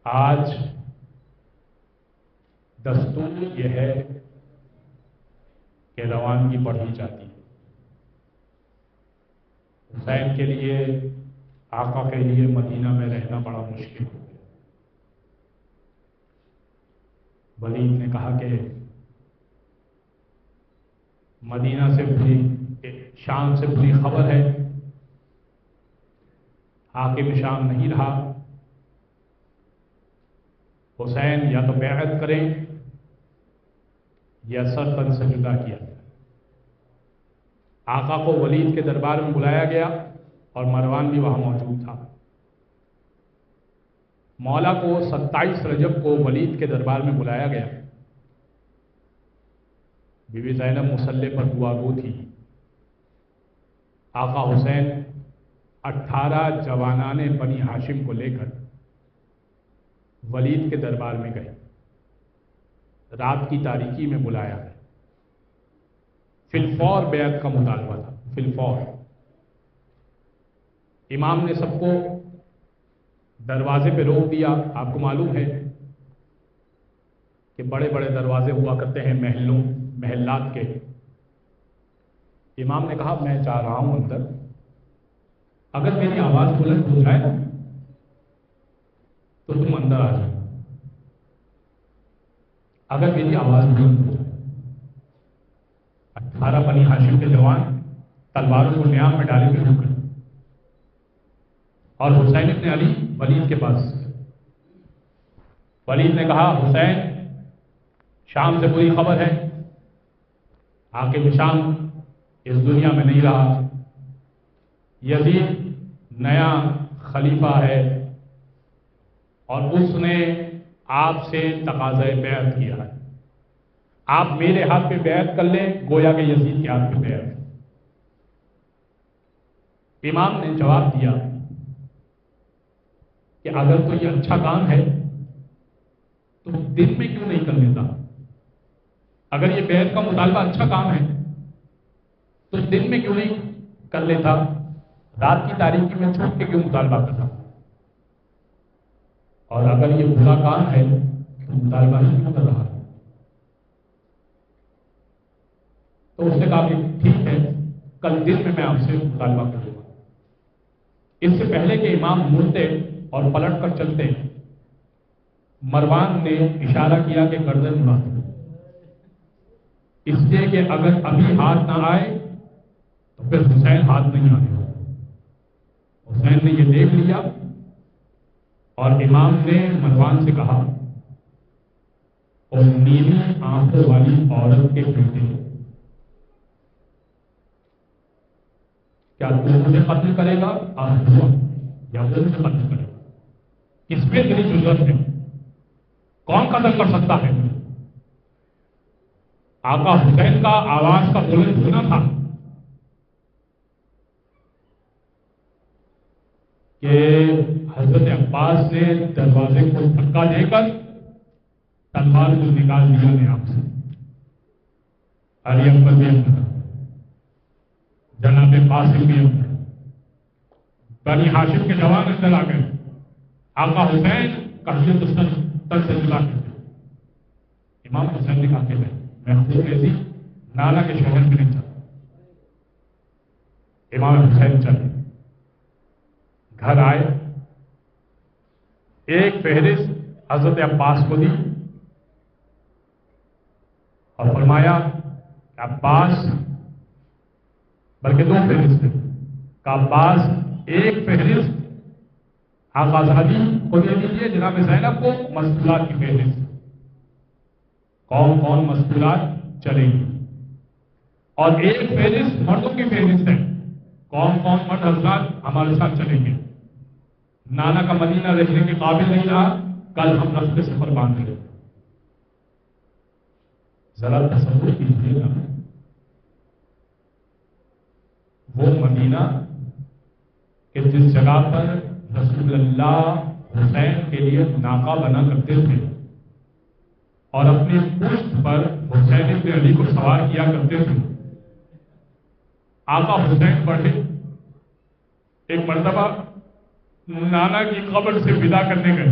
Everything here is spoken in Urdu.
آج دستور یہ ہے کہ روانگی بڑھی جاتی ہے۔ حسین کے لیے، آقا کے لیے مدینہ میں رہنا بڑا مشکل ہو گیا۔ ولید نے کہا کہ مدینہ سے شام سے بری خبر ہے، حاکم شام نہیں رہا، حسین یا تو بیعت کریں یا سر تن سے جدا کیا۔ آقا کو ولید کے دربار میں بلایا گیا اور مروان بھی وہاں موجود تھا۔ مولا کو 27 رجب کو ولید کے دربار میں بلایا گیا۔ بی بی زینب مصلی پر دعا گو تھی۔ آقا حسین 18 جوانان بنی ہاشم کو لے کر ولید کے دربار میں گئے۔ رات کی تاریکی میں بلایا ہے، فی الفور بیعت کا مطالبہ تھا، فی الفور۔ امام نے سب کو دروازے پہ روک دیا۔ آپ کو معلوم ہے کہ بڑے بڑے دروازے ہوا کرتے ہیں محلات کے۔ امام نے کہا میں جا رہا ہوں اندر، اگر میری آواز بلند ہو جائے تو تم اندر آ جاؤ، اگر میری آواز بلند ہو جائے۔ 18 بنی ہاشم کے جوان تلواروں کو نیام میں ڈالے ہوئے رک گئے اور حسین ابن علی ولید کے پاس۔ ولید نے کہا حسین شام سے بری خبر ہے، حاکم شام اس دنیا میں نہیں رہا، یزید نیا خلیفہ ہے اور اس نے آپ سے تقاضۂ بیعت کیا ہے، آپ میرے ہاتھ پہ بیعت کر لیں گویا کہ یزید کے ہاتھ پہ بیعت۔ امام نے جواب دیا کہ اگر تو یہ اچھا کام ہے تو دن میں کیوں نہیں کر لیتا؟ اگر یہ بیعت کا مطالبہ اچھا کام ہے تو دن میں کیوں نہیں کر لیتا؟ رات کی تاریکی میں چھوٹ کے کیوں مطالبہ کرتا؟ اور اگر یہ برا کام ہے تو مطالبہ نہیں کیوں کر رہا؟ تو اس نے کہا کہ ٹھیک ہے، کل دن میں آپ سے مطالبہ کروں گا۔ اس سے پہلے کہ امام مڑتے اور پلٹ کر چلتے، مروان نے اشارہ کیا کہ گردن اڑا دو، اس لیے کہ اگر ابھی ہاتھ نہ آئے تو پھر حسین ہاتھ نہیں آنے والا۔ حسین نے یہ دیکھ لیا اور امام نے مروان سے کہا اور نیلی آنکھوں والی عورت کے بیٹے، کیا تو مجھے قتل کرے گا آپ ہوا یا وہ مجھے قتل کرے گا؟ کس پہ تیری جرأت ہے؟ کون قتل کر سکتا ہے؟ آقا حسین کا آواز کا بلند ہونا تھا کہ حضرت عباس نے دروازے کو دھکا دے کر تلوار کو نکال دیا نے آپ سے۔ علی اکبر بھی اندر، جناب قاسم بھی اندر، بنی ہاشم کے جوان اندر آ گئے۔ آقا حسین قحط تن سے جدا کرتے۔ امام حسین نے کہا کہ میں خود ایسی نانا کے شوہر میں نہیں چلتا۔ امام حسین چلے، گھر آئے، ایک فہرست حضرت عباس کو دی اور فرمایا کہ عباس، بلکہ 2 فہرست تھے، کہ عباس ایک فہرست آقا زادی کو دے دیجیے، جناب زینب کو مستورات کی فہرست، کون کون مستورات چلیں گی، اور ایک فہرست مردوں کی فہرست ہے، کون کون مرد حضرات ہمارے ساتھ چلیں گے۔ نانا کا مدینہ رہنے کے قابل نہیں رہا، کل ہم رفتے سفر باندھ لیں۔ ذرا تصور کیجیے نا، وہ مدینہ کہ جس جگہ پر رسول اللہ حسین کے لیے ناکا بنا کرتے تھے اور اپنی پشت پر حسین ابن علی کو سوار کیا کرتے تھے، آقا حسین بڑھے، ایک مرتبہ نانا کی قبر سے ودا کرنے گئے،